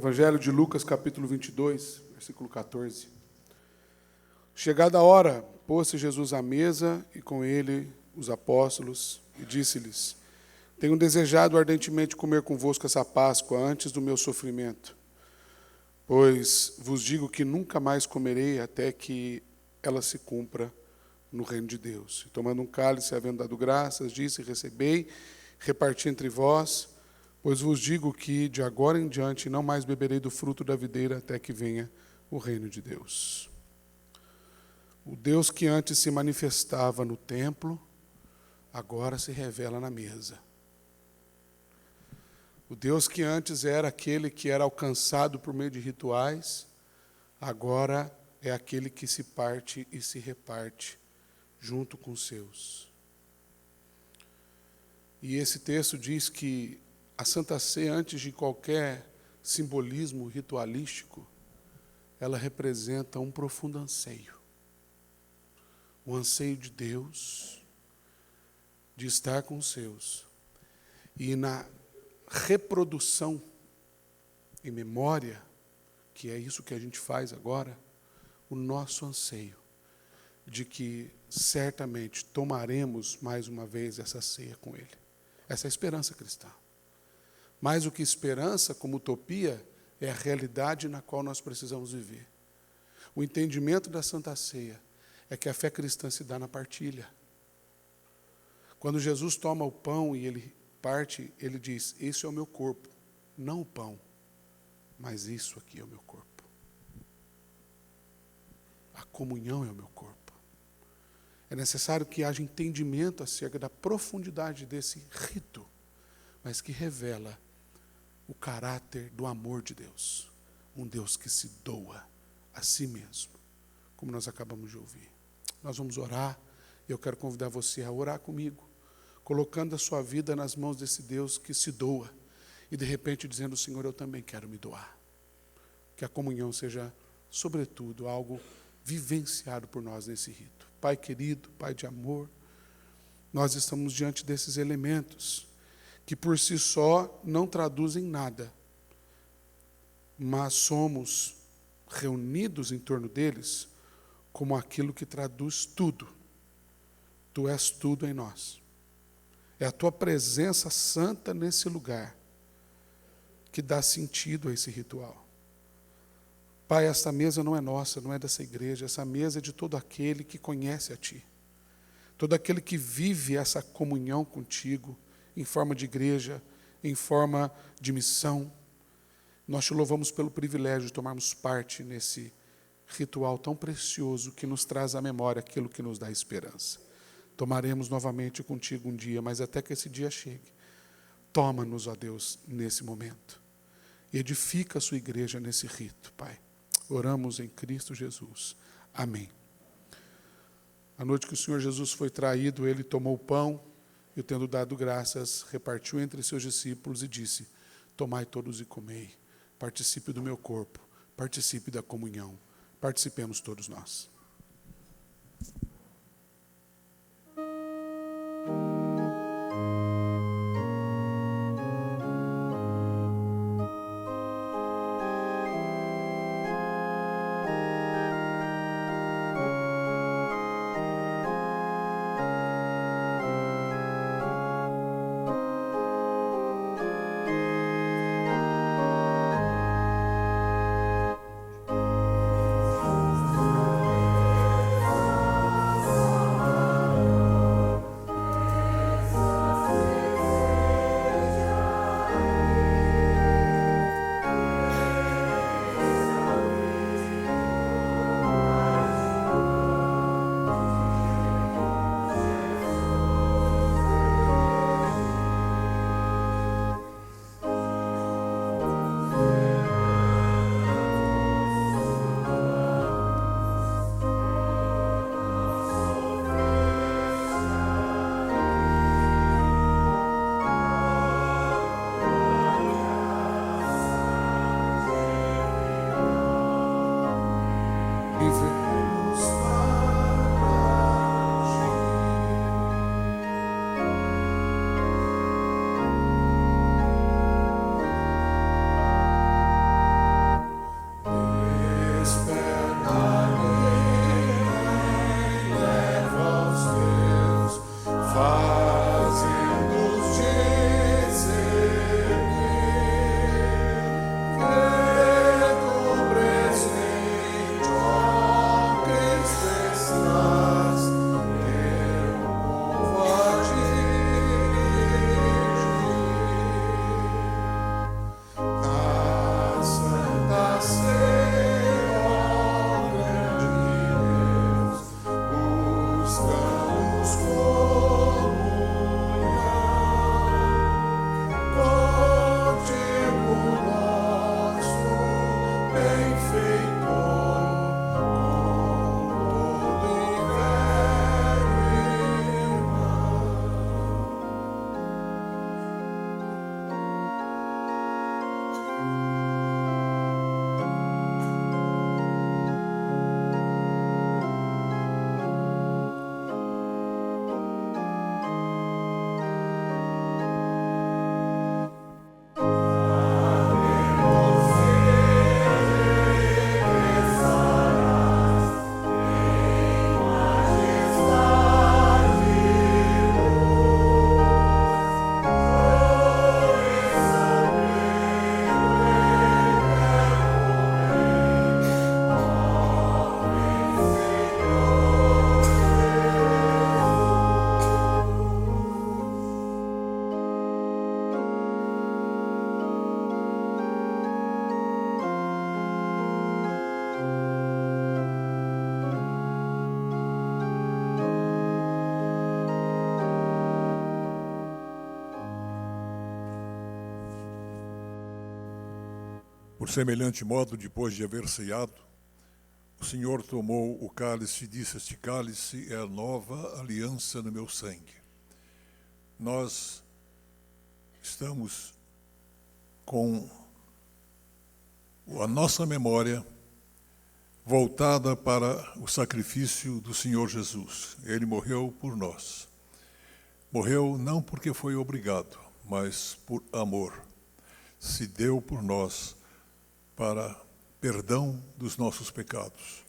Evangelho de Lucas, capítulo 22, versículo 14. Chegada a hora, pôs-se Jesus à mesa e com ele os apóstolos e disse-lhes, tenho desejado ardentemente comer convosco essa Páscoa antes do meu sofrimento, pois vos digo que nunca mais comerei até que ela se cumpra no reino de Deus. E tomando um cálice, havendo dado graças, disse, recebei, reparti entre vós, pois vos digo que, de agora em diante, não mais beberei do fruto da videira até que venha o reino de Deus. O Deus que antes se manifestava no templo, agora se revela na mesa. O Deus que antes era aquele que era alcançado por meio de rituais, agora é aquele que se parte e se reparte junto com os seus. E esse texto diz que a Santa Ceia, antes de qualquer simbolismo ritualístico, ela representa um profundo anseio. O anseio de Deus de estar com os seus. E na reprodução em memória, que é isso que a gente faz agora, o nosso anseio de que certamente tomaremos mais uma vez essa ceia com Ele. Essa é a esperança cristã. Mais do que esperança, como utopia, é a realidade na qual nós precisamos viver. O entendimento da Santa Ceia é que a fé cristã se dá na partilha. Quando Jesus toma o pão e ele parte, ele diz: esse é o meu corpo, não o pão, mas isso aqui é o meu corpo. A comunhão é o meu corpo. É necessário que haja entendimento acerca da profundidade desse rito, mas que revela o caráter do amor de Deus. Um Deus que se doa a si mesmo, como nós acabamos de ouvir. Nós vamos orar, e eu quero convidar você a orar comigo, colocando a sua vida nas mãos desse Deus que se doa, e de repente dizendo: Senhor, eu também quero me doar. Que a comunhão seja, sobretudo, algo vivenciado por nós nesse rito. Pai querido, Pai de amor, nós estamos diante desses elementos que por si só não traduzem nada, mas somos reunidos em torno deles como aquilo que traduz tudo. Tu és tudo em nós. É a tua presença santa nesse lugar que dá sentido a esse ritual. Pai, esta mesa não é nossa, não é dessa igreja, essa mesa é de todo aquele que conhece a Ti. Todo aquele que vive essa comunhão contigo, em forma de igreja, em forma de missão. Nós Te louvamos pelo privilégio de tomarmos parte nesse ritual tão precioso que nos traz à memória aquilo que nos dá esperança. Tomaremos novamente contigo um dia, mas até que esse dia chegue, toma-nos, ó Deus, nesse momento. E edifica a sua igreja nesse rito, Pai. Oramos em Cristo Jesus. Amém. A noite que o Senhor Jesus foi traído, Ele tomou o pão e, tendo dado graças, repartiu entre seus discípulos e disse: tomai todos e comei, participe do meu corpo, participe da comunhão, participemos todos nós. Por semelhante modo, depois de haver ceado, o Senhor tomou o cálice e disse: este cálice é a nova aliança no meu sangue. Nós estamos com a nossa memória voltada para o sacrifício do Senhor Jesus. Ele morreu por nós. Morreu não porque foi obrigado, mas por amor. Se deu por nós para perdão dos nossos pecados.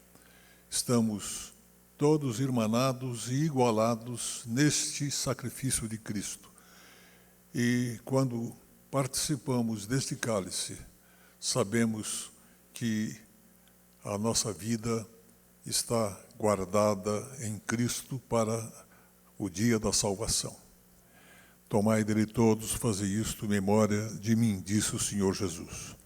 Estamos todos irmanados e igualados neste sacrifício de Cristo. E quando participamos deste cálice, sabemos que a nossa vida está guardada em Cristo para o dia da salvação. Tomai dele todos, fazei isto em memória de mim, disse o Senhor Jesus.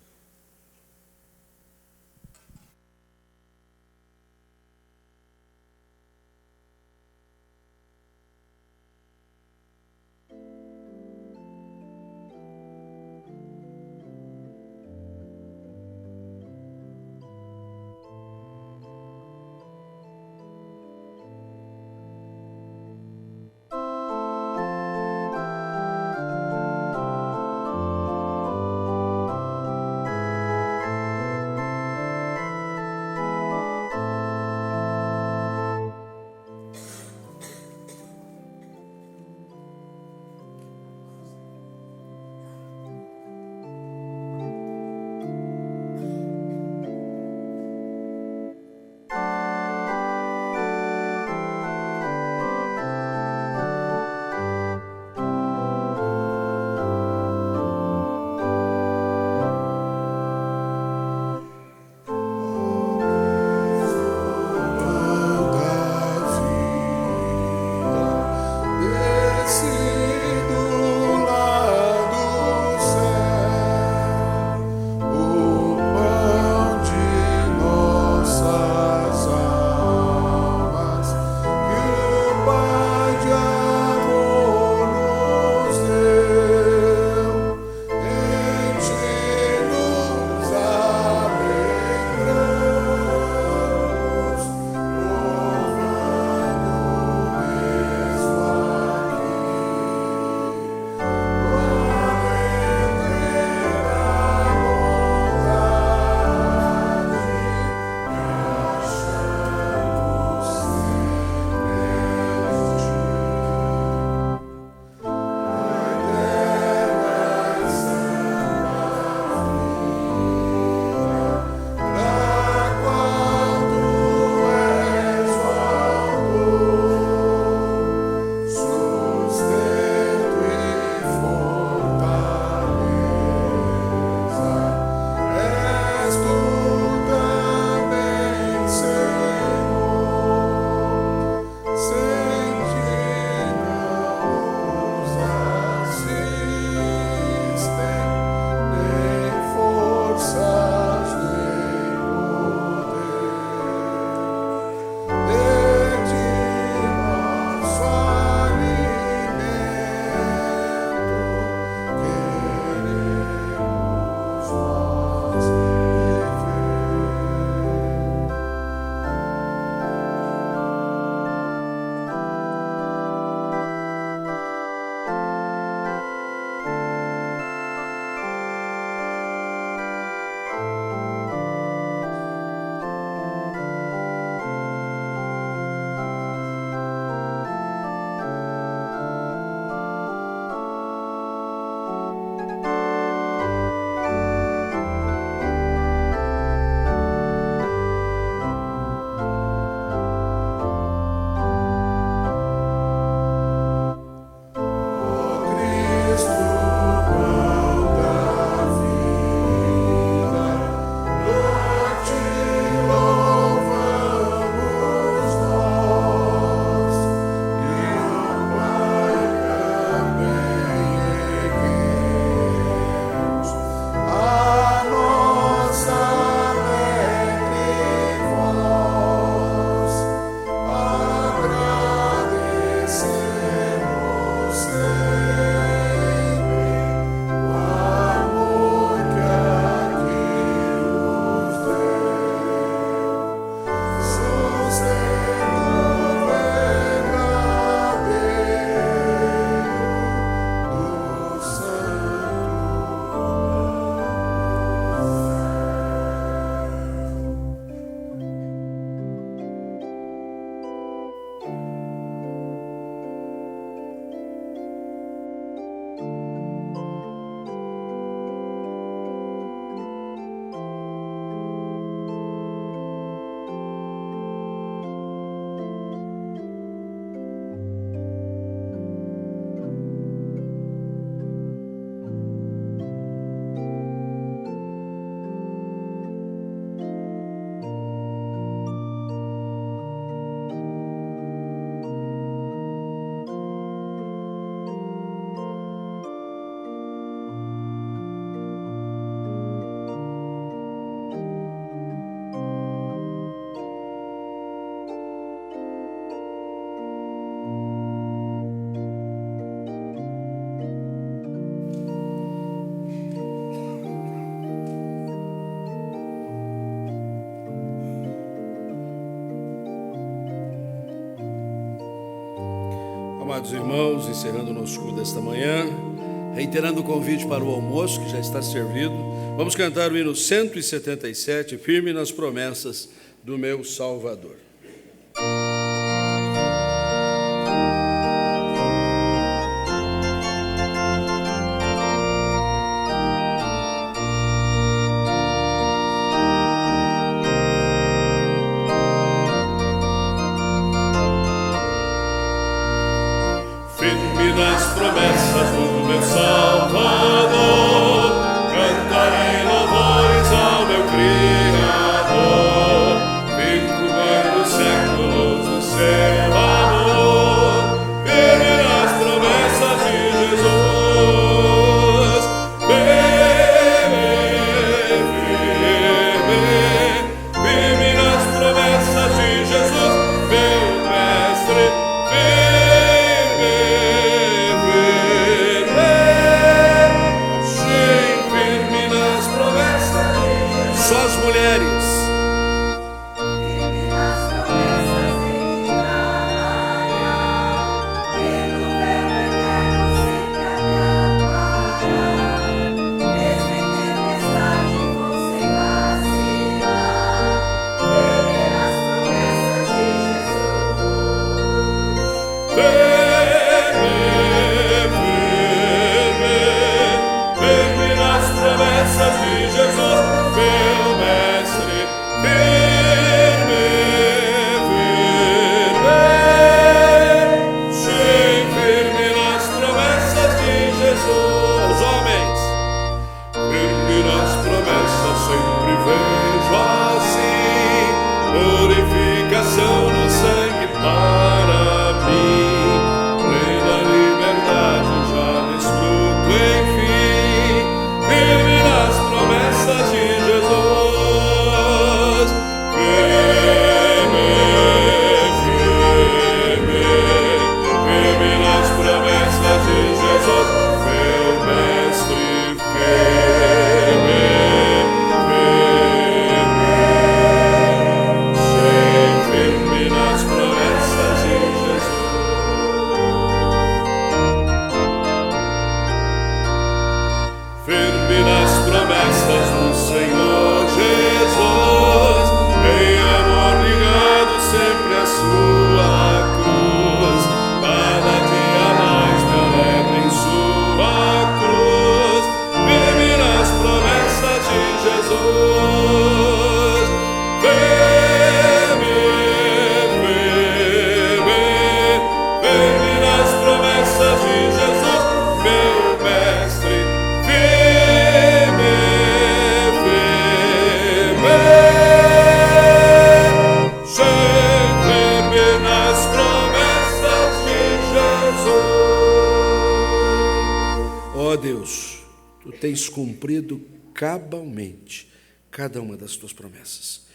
Amados irmãos, encerrando o nosso culto desta manhã, reiterando o convite para o almoço que já está servido, vamos cantar o hino 177, firme nas promessas do meu Salvador. Firme nas promessas do meu Salvador, cantarei louvores ao meu Criador. Firme nos séculos do seu amor, firme nas promessas de Jesus. Firme nas promessas de Jesus, meu mestre. Só as mulheres. Tens cumprido cabalmente cada uma das tuas promessas.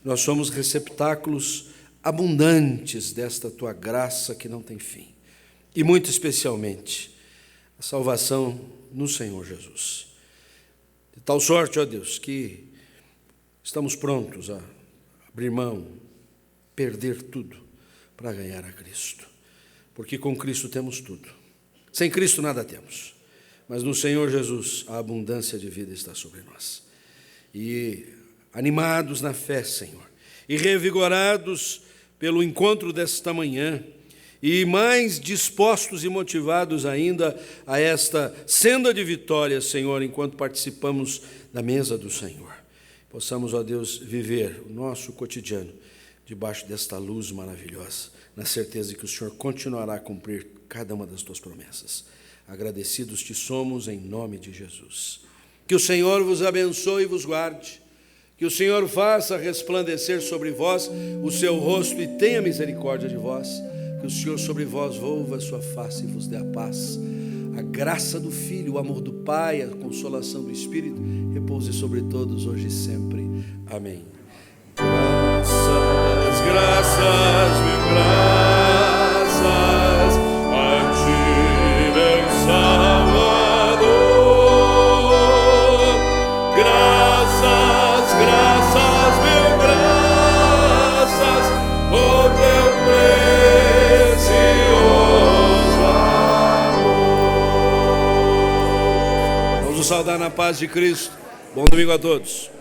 Nós somos receptáculos abundantes desta tua graça que não tem fim. E muito especialmente, a salvação no Senhor Jesus. De tal sorte, ó Deus, que estamos prontos a abrir mão, perder tudo para ganhar a Cristo. Porque com Cristo temos tudo. Sem Cristo nada temos. Mas no Senhor Jesus a abundância de vida está sobre nós. E animados na fé, Senhor, e revigorados pelo encontro desta manhã, e mais dispostos e motivados ainda a esta senda de vitória, Senhor, enquanto participamos da mesa do Senhor. Possamos, ó Deus, viver o nosso cotidiano debaixo desta luz maravilhosa, na certeza de que o Senhor continuará a cumprir cada uma das tuas promessas. Agradecidos te somos em nome de Jesus. Que o Senhor vos abençoe e vos guarde. Que o Senhor faça resplandecer sobre vós o seu rosto e tenha misericórdia de vós. Que o Senhor sobre vós volva a sua face e vos dê a paz. A graça do Filho, o amor do Pai, a consolação do Espírito repouse sobre todos hoje e sempre. Amém. Graças, graças, mil graças. Precioso saudar na paz de Cristo. Bom domingo a todos.